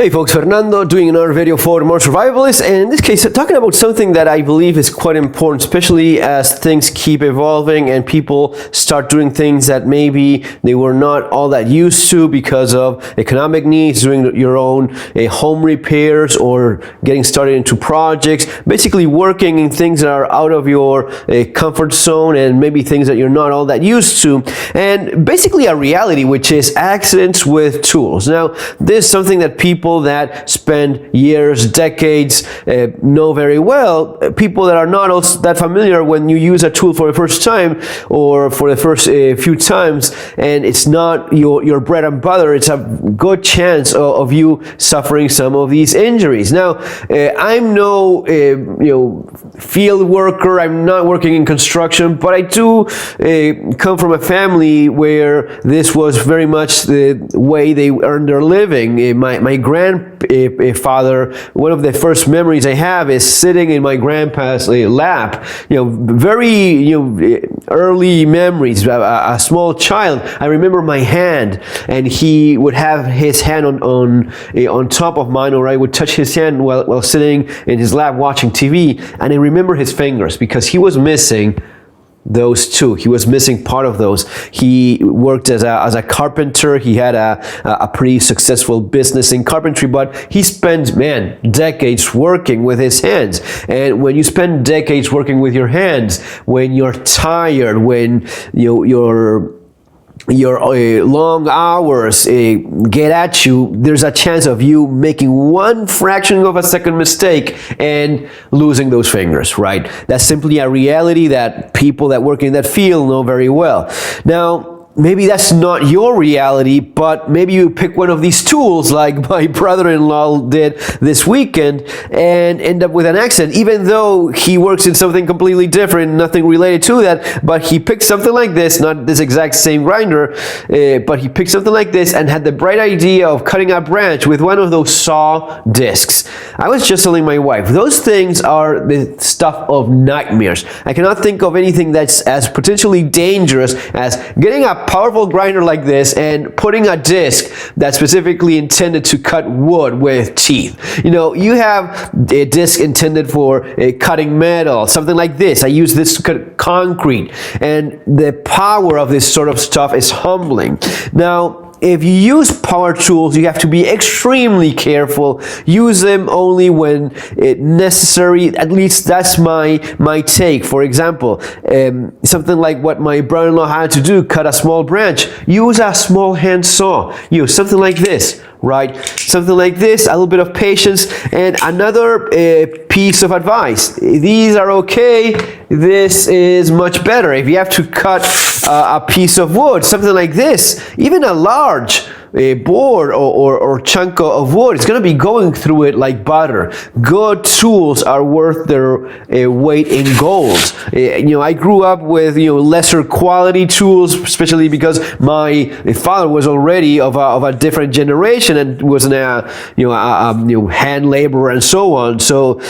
Hey folks, Fernando doing another video for More Survivalists, and in this case talking about something that I believe is quite important, especially as things keep evolving and people start doing things that maybe they were not all that used to because of economic needs, doing your own home repairs or getting started into projects, basically working in things that are out of your comfort zone and maybe things that you're not all that used to, and basically a reality which is accidents with tools. Now, this is something that people that spend years, decades know very well. People that are not also that familiar, when you use a tool for the first time or for the first few times and it's not your bread and butter, it's a good chance of you suffering some of these injuries. Now, I'm no field worker, I'm not working in construction, but I do come from a family where this was very much the way they earned their living. My grandfather, one of the first memories I have is sitting in my grandpa's lap. Very early memories. A small child, I remember my hand, and he would have his hand on top of mine, or I would touch his hand while sitting in his lap watching TV, and I remember his fingers because he was missing those two. He was missing part of those. He worked as a carpenter. He had a pretty successful business in carpentry, but he spent, decades working with his hands. And when you spend decades working with your hands, when you're tired, when your long hours get at you, there's a chance of you making one fraction of a second mistake and losing those fingers, right? That's simply a reality that people that work in that field know very well. Now, maybe that's not your reality, but maybe you pick one of these tools like my brother-in-law did this weekend and end up with an accident, even though he works in something completely different, nothing related to that, but he picked something like this, not this exact same grinder, but he picked something like this and had the bright idea of cutting a branch with one of those saw discs. I was just telling my wife, those things are the stuff of nightmares. I cannot think of anything that's as potentially dangerous as getting a powerful grinder like this and putting a disc that's specifically intended to cut wood with teeth. You have a disc intended for cutting metal, something like this. I use this to cut concrete, and the power of this sort of stuff is humbling. Now, if you use power tools, you have to be extremely careful. Use them only when necessary. At least that's my take. For example, something like what my brother-in-law had to do, cut a small branch. Use a small hand saw. Use something like this, right? Something like this, a little bit of patience. And another piece of advice. These are okay. This is much better. If you have to cut a piece of wood, something like this, even a large board or chunk of wood, it's going to be going through it like butter. Good tools are worth their weight in gold. I grew up with lesser quality tools, especially because my father was already of a different generation and was a hand laborer and so on. So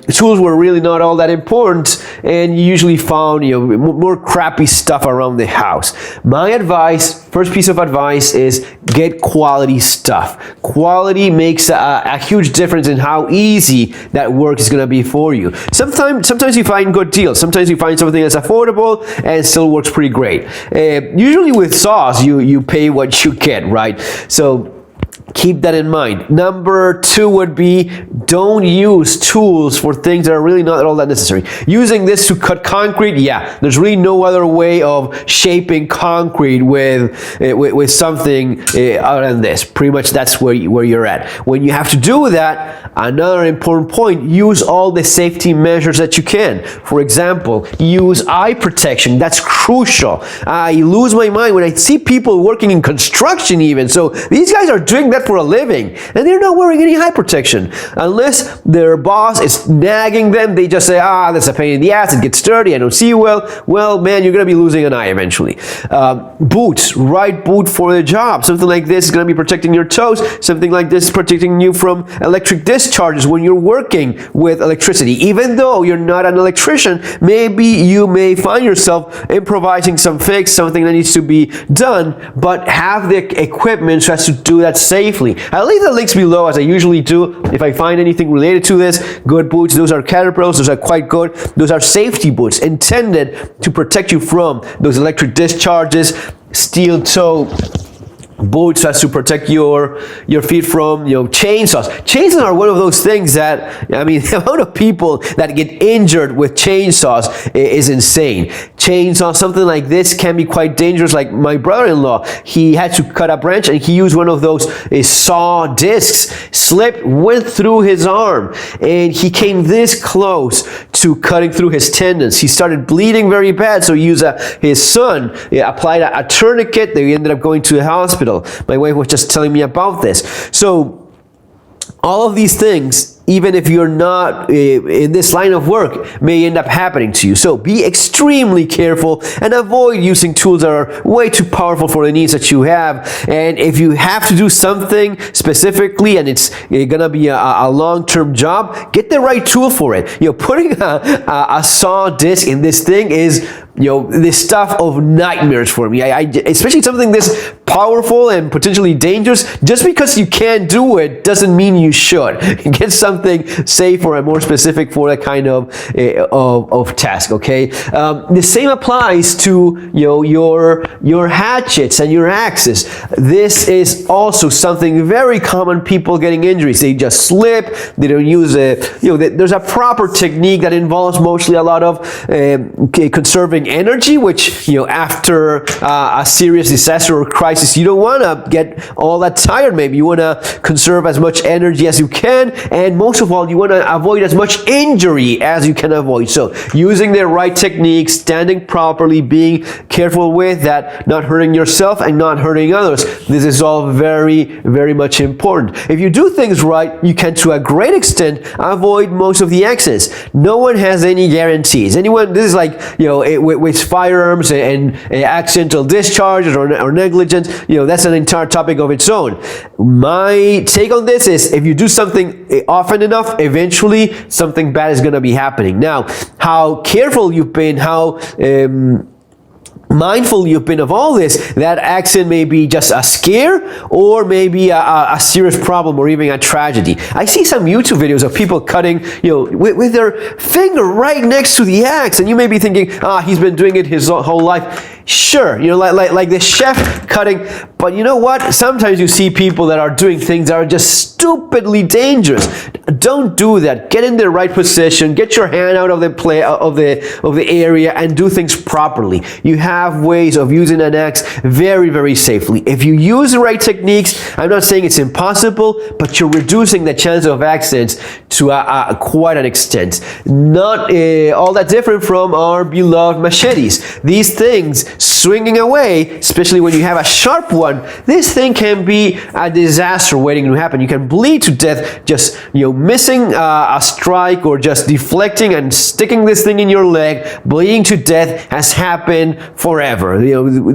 tools were really not all that important, and you usually found more crappy stuff around the house. My advice, first piece of advice, is get quality stuff. Quality makes a huge difference in how easy that work is going to be for you. Sometimes you find good deals. Sometimes you find something that's affordable and still works pretty great. Usually with saws, you pay what you get, right? So keep that in mind. Number 2 would be, don't use tools for things that are really not all that necessary. Using this to cut concrete, there's really no other way of shaping concrete with something other than this. Pretty much that's where you're at. When you have to do that, another important point, use all the safety measures that you can. For example, use eye protection. That's crucial. I lose my mind when I see people working in construction even. So these guys are doing that for a living, and they're not wearing any eye protection. Unless their boss is nagging them, they just say, that's a pain in the ass, it gets dirty, I don't see you well. Well, man, you're going to be losing an eye eventually. Boots, right boot for the job. Something like this is going to be protecting your toes. Something like this is protecting you from electric discharges when you're working with electricity. Even though you're not an electrician, maybe you may find yourself improvising some fix, something that needs to be done, but have the equipment so as to do that safely. safely. I'll leave the links below as I usually do. If I find anything related to this, good boots. Those are Caterpillars. Those are quite good. Those are safety boots intended to protect you from those electric discharges, steel toe boots has to protect your feet from, chainsaws. Chainsaws are one of those things that, I mean, the amount of people that get injured with chainsaws is insane. Chainsaws, something like this can be quite dangerous. Like my brother-in-law, he had to cut a branch and he used one of those saw discs, slipped, went through his arm, and he came this close to cutting through his tendons. He started bleeding very bad, so he used his son applied a tourniquet. They ended up going to the hospital. My wife was just telling me about this. So all of these things, even if you're not in this line of work, may end up happening to you. So be extremely careful and avoid using tools that are way too powerful for the needs that you have. And if you have to do something specifically and it's gonna be a long-term job, get the right tool for it. Putting a saw disc in this thing is this stuff of nightmares for me. Especially something this powerful and potentially dangerous. Just because you can't do it doesn't mean you should. Get something safer and more specific for that kind of task. Okay. The same applies to your hatchets and your axes. This is also something very common. People getting injuries. They just slip. They don't use there's a proper technique that involves mostly a lot of conserving energy, which after a serious disaster or crisis, you don't want to get all that tired. Maybe you want to conserve as much energy as you can, and most of all, you want to avoid as much injury as you can avoid. So using the right techniques, standing properly, being careful with that, not hurting yourself and not hurting others. This is all very, very much important. If you do things right, you can to a great extent avoid most of the accidents. No one has any guarantees. This is like with firearms and accidental discharges or negligence. That's an entire topic of its own. My take on this is, if you do something often enough, eventually something bad is going to be happening. Now, how careful you've been, how mindful you've been of all this, that accident may be just a scare or maybe a serious problem or even a tragedy. I see some YouTube videos of people cutting, with their finger right next to the axe, and you may be thinking, he's been doing it his whole life. Sure, like the chef cutting, but you know what? Sometimes you see people that are doing things that are just stupidly dangerous. Don't do that. Get in the right position. Get your hand out of the area and do things properly. You have ways of using an axe very, very safely. If you use the right techniques, I'm not saying it's impossible, but you're reducing the chance of accidents to quite an extent. Not all that different from our beloved machetes. These things swinging away, especially when you have a sharp one, this thing can be a disaster waiting to happen. You can bleed to death just missing a strike or just deflecting and sticking this thing in your leg. Bleeding to death has happened forever.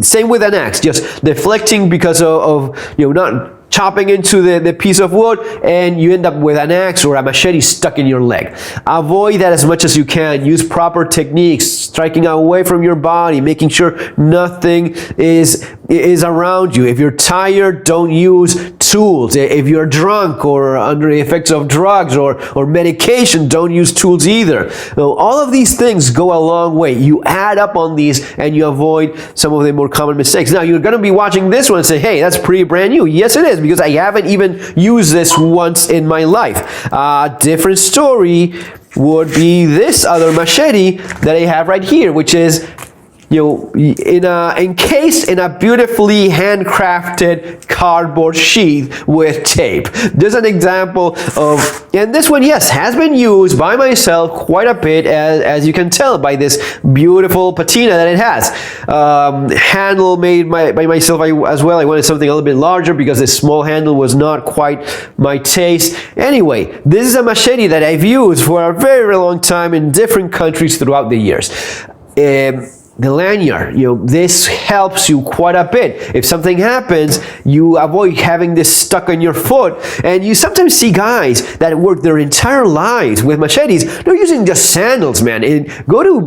Same with an axe, just deflecting because of not chopping into the piece of wood, and you end up with an axe or a machete stuck in your leg. Avoid that as much as you can. Use proper techniques, striking away from your body, making sure nothing is around you. If you're tired, don't use tools. If you're drunk or under the effects of drugs or medication, don't use tools either. So all of these things go a long way. You add up on these and you avoid some of the more common mistakes. Now, you're going to be watching this one and say, hey, that's pretty brand new. Yes, it is, because I haven't even used this once in my life. Different story would be this other machete that I have right here, which is encased in a beautifully handcrafted cardboard sheath with tape. There's an example of, and this one, yes, has been used by myself quite a bit, as you can tell by this beautiful patina that it has. Handle made by myself as well. I wanted something a little bit larger because this small handle was not quite my taste. Anyway, this is a machete that I've used for a very, very long time in different countries throughout the years. the lanyard, this helps you quite a bit. If something happens, you avoid having this stuck on your foot. And you sometimes see guys that work their entire lives with machetes. They're using just sandals, man. And go to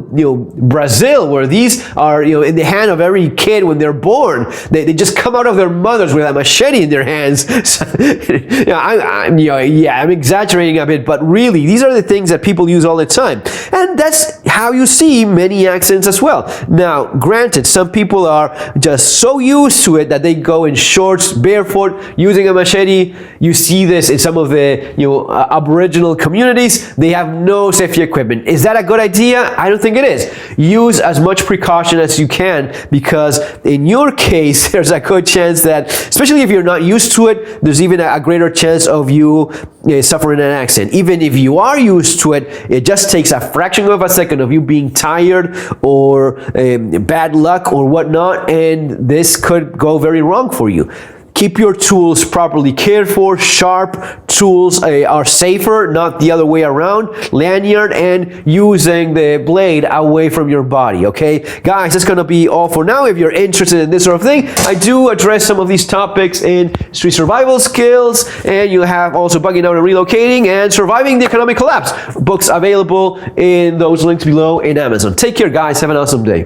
Brazil, where these are in the hand of every kid when they're born. They just come out of their mothers with a machete in their hands. So, I'm exaggerating a bit, but really, these are the things that people use all the time. And that's how you see many accidents as well. Now, granted, some people are just so used to it that they go in shorts, barefoot, using a machete. You see this in some of the Aboriginal communities. They have no safety equipment. Is that a good idea? I don't think it is. Use as much precaution as you can, because in your case, there's a good chance that, especially if you're not used to it, there's even a greater chance of you suffering an accident. Even if you are used to it, it just takes a fraction of a second of you being tired or bad luck or whatnot, and this could go very wrong for you. Keep your tools properly cared for. Sharp tools are safer, not the other way around. Lanyard and using the blade away from your body, okay? Guys, that's gonna be all for now. If you're interested in this sort of thing, I do address some of these topics in Street Survival Skills, and you have also Bugging Out and Relocating and Surviving the Economic Collapse. Books available in those links below in Amazon. Take care, guys. Have an awesome day.